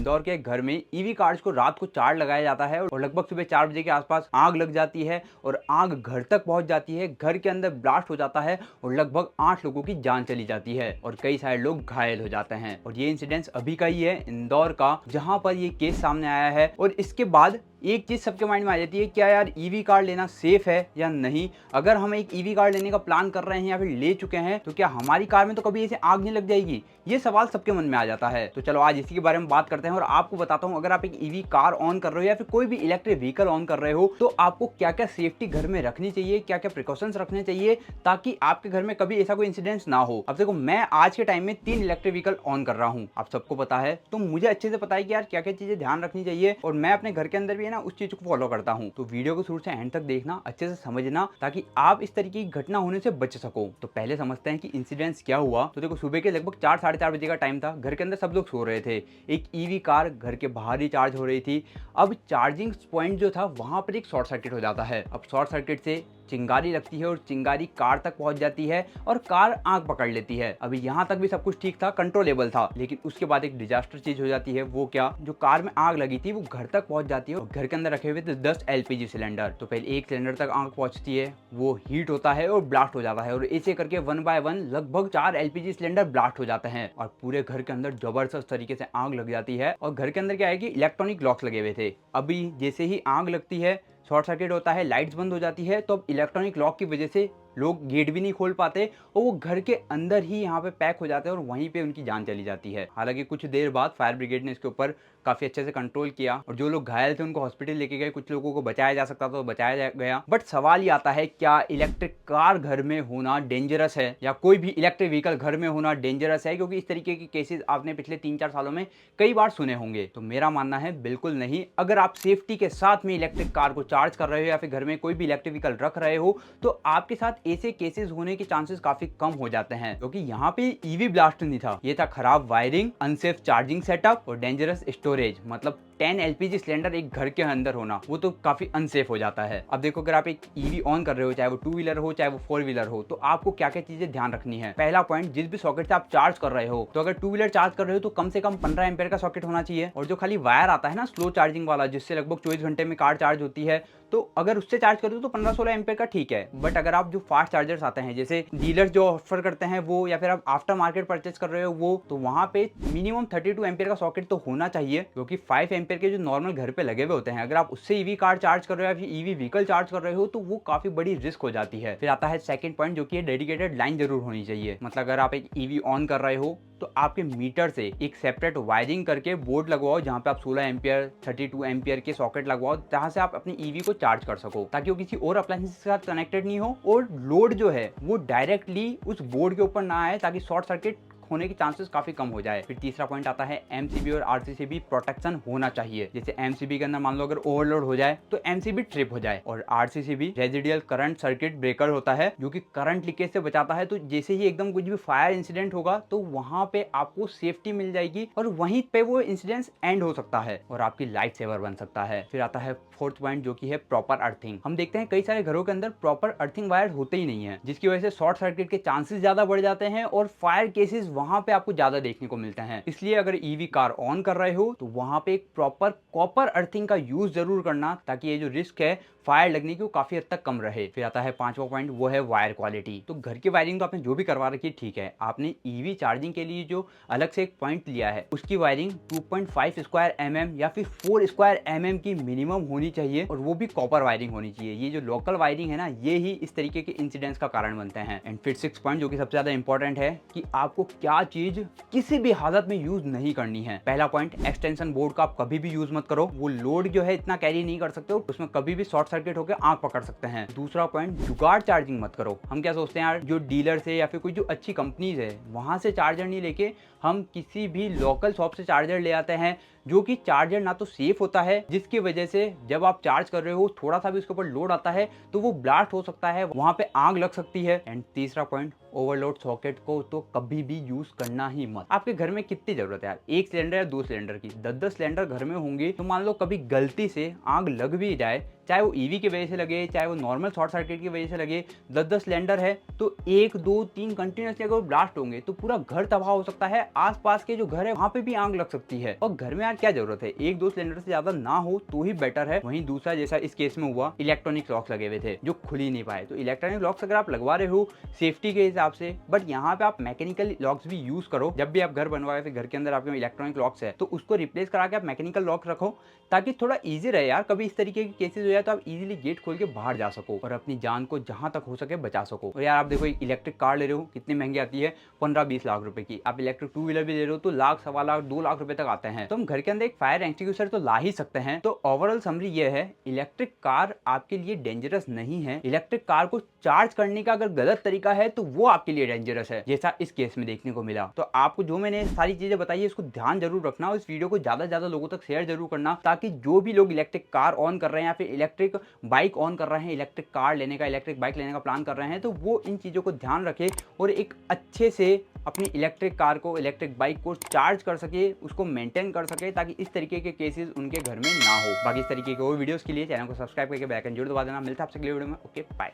इंदौर के एक घर में ईवी कार्स को रात को चार्ज लगाया जाता है और लगभग सुबह 4 बजे के आसपास आग लग जाती है और आग घर तक पहुंच जाती है। घर के अंदर ब्लास्ट हो जाता है और लगभग 8 लोगों की जान चली जाती है और कई सारे लोग घायल हो जाते हैं। और ये इंसिडेंस अभी का ही है इंदौर का, जहां पर ये केस सामने आया है। और इसके बाद एक चीज सबके माइंड में आ जाती है, क्या यार ईवी कार लेना सेफ है या नहीं? अगर हम एक ईवी कार लेने का प्लान कर रहे हैं या फिर ले चुके हैं तो क्या हमारी कार में तो कभी ऐसे आग नहीं लग जाएगी? ये सवाल सबके मन में आ जाता है। तो चलो आज इसी के बारे में बात करते हैं और आपको बताता हूं, अगर आप एक ईवी कार ऑन कर रहे हो या फिर कोई भी इलेक्ट्रिक व्हीकल ऑन कर रहे हो तो आपको क्या क्या सेफ्टी घर में रखनी चाहिए, क्या क्या प्रिकॉशंस रखने चाहिए ताकि आपके घर में कभी ऐसा कोई इंसिडेंस ना हो। अब देखो, मैं आज के टाइम में 3 इलेक्ट्रिक व्हीकल ऑन कर रहा हूं, आप सबको पता है, तो मुझे अच्छे से पता है कि यार क्या क्या चीजें ध्यान रखनी चाहिए और मैं अपने घर के अंदर भी है ना उस चीज को फॉलो करता हूं। तो वीडियो को शुरू से एंड तक देखना, अच्छे से समझना ताकि आप इस तरीके की घटना होने से बच सको। तो पहले समझते हैं कि इंसिडेंस क्या हुआ। तो देखो, सुबह के लगभग 4 साढ़े 4 बजे का टाइम था। घर के अंदर सब लोग सो रहे थे। एक ईवी कार घर के बाहर ही चार्ज हो रही थी। अब चार्जिंग पॉइंट जो था वहां पर एक शॉर्ट सर्किट हो जाता है। अब शॉर्ट सर्किट से चिंगारी लगती है और चिंगारी कार तक पहुंच जाती है और कार आग पकड़ लेती है। अभी यहां तक भी सब कुछ ठीक था, कंट्रोलेबल था, लेकिन उसके बाद एक डिजास्टर चीज हो जाती है। वो क्या? जो कार में आग लगी थी वो घर तक पहुंच जाती है और घर के अंदर रखे हुए थे 10 एलपीजी सिलेंडर। तो पहले एक सिलेंडर तक आग पहुंचती है, वो हीट होता है और ब्लास्ट हो जाता है और ऐसे करके 1 बाय 1 लगभग 4 एलपीजी सिलेंडर ब्लास्ट हो जाते हैं और पूरे घर के अंदर जबरदस्त तरीके से आग लग जाती है। और घर के अंदर क्या है कि इलेक्ट्रॉनिक लॉक्स लगे हुए थे। अभी जैसे ही आग लगती है, शॉर्ट सर्किट होता है, लाइट्स बंद हो जाती है, तो अब इलेक्ट्रॉनिक लॉक की वजह से लोग गेट भी नहीं खोल पाते और वो घर के अंदर ही यहाँ पे पैक हो जाते हैं और वहीं पे उनकी जान चली जाती है। हालांकि कुछ देर बाद फायर ब्रिगेड ने इसके ऊपर काफी अच्छे से कंट्रोल किया और जो लोग घायल थे उनको हॉस्पिटल लेके गए। कुछ लोगों को बचाया जा सकता था तो बचाया गया। बट सवाल ये आता है, क्या इलेक्ट्रिक कार घर में होना डेंजरस है या कोई भी इलेक्ट्रिक व्हीकल घर में होना डेंजरस है? क्योंकि इस तरीके के केसेस आपने पिछले 3-4 सालों में कई बार सुने होंगे। तो मेरा मानना है बिल्कुल नहीं। अगर आप सेफ्टी के साथ में इलेक्ट्रिक कार को चार्ज कर रहे हो या फिर घर में कोई भी इलेक्ट्रिक व्हीकल रख रहे हो तो आपके साथ ऐसे केसेस होने के चांसेस काफी कम हो जाते हैं। क्योंकि यहाँ पे ईवी ब्लास्ट नहीं था, ये था खराब वायरिंग, अनसेफ चार्जिंग सेटअप और डेंजरस स्टोरेज। मतलब 10 एलपीजी सिलेंडर एक घर के अंदर होना वो तो काफी अनसेफ हो जाता है। अब देखो, अगर आप एक ईवी ऑन कर रहे हो, चाहे वो 2 व्हीलर हो चाहे वो 4 व्हीलर हो, तो आपको क्या क्या चीजें ध्यान रखनी है। पहला पॉइंट, जिस भी सॉकेट से आप चार्ज कर रहे हो, तो अगर 2 व्हीलर चार्ज कर रहे हो तो कम से कम 15 एम्पेयर का सॉकेट होना चाहिए। और जो खाली वायर आता है ना स्लो चार्जिंग वाला, जिससे लगभग 24 घंटे में कार चार्ज होती है, तो अगर उससे चार्ज करो तो 15-16 एम्पेयर का ठीक है। बट अगर आप जो फास्ट चार्जर्स आते हैं, जैसे डीलर्स जो ऑफर करते हैं वो, या फिर आप आफ्टर मार्केट परचेज कर रहे हो वो, तो वहां पे मिनिमम 32 एम्पेयर का सॉकेट तो होना चाहिए। क्योंकि 5 एम्पेयर के जो नॉर्मल घर पे लगे हुए होते हैं, अगर आप उससे ईवी कार चार्ज कर रहे हो या फिर ईवी व्हीकल चार्ज कर रहे हो तो वो काफी बड़ी रिस्क हो जाती है। फिर आता है सेकंड पॉइंट, जो कि डेडिकेटेड लाइन जरूर होनी चाहिए। मतलब अगर आप एक ईवी ऑन कर रहे हो तो आपके मीटर से एक सेपरेट वायरिंग करके बोर्ड लगवाओ, जहां पे आप 16 एम्पियर 32 एम्पियर के सॉकेट लगवाओ, जहां से आप अपनी ईवी को चार्ज कर सको, ताकि वो किसी और अप्लायंस के साथ कनेक्टेड नहीं हो और लोड जो है वो डायरेक्टली उस बोर्ड के ऊपर ना आए, ताकि शॉर्ट सर्किट होने के चांसेस काफी कम हो जाए। फिर तीसरा पॉइंट आता है एमसीबी और आरसीसीबी प्रोटेक्शन होना चाहिए। जैसे एमसीबी के अंदर मान लो अगर ओवरलोड हो जाए तो एमसीबी ट्रिप हो जाए, और RCCB residual current circuit breaker होता है जो कि करंट लीकेज से बचाता है। तो जैसे ही एकदम कुछ भी फायर इंसिडेंट होगा तो वहां पे आपको सेफ्टी मिल जाएगी और वहीं पे वो इंसिडेंट एंड हो सकता है और आपकी लाइफ सेवर बन सकता है। फिर आता है फोर्थ पॉइंट, जो कि है प्रॉपर अर्थिंग। हम देखते हैं कई सारे घरों के अंदर प्रॉपर अर्थिंग वायर होते ही नहीं है, जिसकी वजह से शॉर्ट सर्किट के चांसेस ज्यादा बढ़ जाते हैं और फायर केसेस वहां पे आपको ज्यादा देखने को मिलते हैं। इसलिए अगर ईवी कार ऑन कर रहे हो तो वहां पे एक प्रॉपर कॉपर अर्थिंग का यूज जरूर करना, ताकि ये जो रिस्क है फायर लगने की वो काफी हद तक कम रहे। फिर आता है पांचवा पॉइंट, वो है वायर क्वालिटी। तो घर की वायरिंग तो आपने जो भी करवा रखी है ठीक है, आपने ईवी चार्जिंग के लिए जो अलग से एक पॉइंट लिया है उसकी वायरिंग 2.5 स्क्वायर mm या फिर 4 स्क्वायर mm की मिनिमम होनी चाहिए और वो भी कॉपर वायरिंग होनी चाहिए। ये जो लोकल वायरिंग है ना, ये ही इस तरीके के इंसिडेंट्स का कारण बनते हैं। एंड फिर 6 पॉइंट, जो कि सबसे ज्यादा इंपॉर्टेंट है, कि आपको क्या चीज किसी भी हालत में यूज नहीं करनी है। पहला पॉइंट, एक्सटेंशन बोर्ड का आप कभी भी यूज मत करो, वो लोड जो है इतना कैरी नहीं कर सकते हो, उसमें कभी भी शॉर्ट सर्किट होकर आंख पकड़ सकते हैं। दूसरा पॉइंट, जुगाड़ चार्जिंग मत करो। हम क्या सोचते हैं यार, जो डीलर से या फिर कोई जो अच्छी कंपनीज है वहां से चार्जर नहीं लेके हम किसी भी लोकल शॉप से चार्जर ले आते हैं, जो कि चार्जर ना तो सेफ होता है, जिसकी वजह से जब आप चार्ज कर रहे हो थोड़ा सा भी उसके ऊपर लोड आता है तो वो ब्लास्ट हो सकता है, वहां पे आग लग सकती है। एंड तीसरा पॉइंट, ओवरलोड सॉकेट को तो कभी भी यूज करना ही मत। आपके घर में कितनी जरूरत है यार, 1 सिलेंडर या 2 सिलेंडर की? 10-10 सिलेंडर घर में होंगे तो मान लो कभी गलती से आग लग भी जाए, चाहे वो ईवी की वजह से लगे, चाहे वो नॉर्मल शॉर्ट सर्किट की वजह से लगे, 10-10 सिलेंडर है तो 1 2 3 कंटिन्यूसली अगर ब्लास्ट होंगे तो पूरा घर तबाह हो सकता है। आसपास के जो घर है वहां पे भी आग लग सकती है। और घर में यार क्या जरूरत है, 1-2 सिलेंडर से ज्यादा ना हो तो ही बेटर है। वहीं दूसरा, जैसा इस केस में हुआ, इलेक्ट्रॉनिक लॉक्स लगे हुए थे जो खुल ही नहीं पाए। तो इलेक्ट्रॉनिक लॉक्स अगर आप लगवा रहे हो सेफ्टी के हिसाब से, बट यहाँ पे आप मैकेनिकल लॉक्स भी यूज करो। जब भी आप घर बनवाए, फिर घर के अंदर आपके इलेक्ट्रॉनिक लॉक्स है तो उसको रिप्लेस करा के आप मैकेनिकल लॉक रखो, ताकि थोड़ा इजी रहे यार। कभी इस तरीके के केसेस हो जाए तो आप इजीली गेट खोल के बाहर जा सको और अपनी जान को जहां तक हो सके बचा सको। और यार आप देखो, इलेक्ट्रिक कार ले रहे हो, कितनी महंगी आती है, 15-20 लाख रुपए की। आप इलेक्ट्रिक 2 व्हीलर भी ले रहे हो तो लाख, 1.25 लाख, 2 लाख रुपए तक आते हैं। तो हम घर के अंदर एक फायर एक्सटिंग्विशर तो ला ही सकते हैं। तो ओवरऑल समरी ये है, इलेक्ट्रिक कार आपके लिए डेंजरस नहीं है। इलेक्ट्रिक कार को चार्ज करने का अगर गलत तरीका है तो वो आपके लिए डेंजरस है, जैसा इस केस में देखने को मिला। तो आपको जो मैंने सारी चीजें बताई है इसको ध्यान जरूर रखना और इस वीडियो को ज्यादा से ज्यादा लोगों तक शेयर जरूर करना, ताकि जो भी लोग इलेक्ट्रिक कार ऑन कर रहे हैं या फिर इलेक्ट्रिक बाइक ऑन कर रहे हैं, इलेक्ट्रिक कार लेने का, इलेक्ट्रिक बाइक लेने का प्लान कर रहे हैं, तो वो इन चीजों को ध्यान रखे और एक अच्छे से अपनी इलेक्ट्रिक कार को, इलेक्ट्रिक बाइक को चार्ज कर सके, उसको मेंटेन कर सके, ताकि इस तरीके के केसेस उनके घर में ना हो। बाकी इस तरीके के और वीडियोस के लिए चैनल को सब्सक्राइब करके बेल आइकन जरूर दबा देना। मिलता है आपसे अगले वीडियो में। Okay, bye.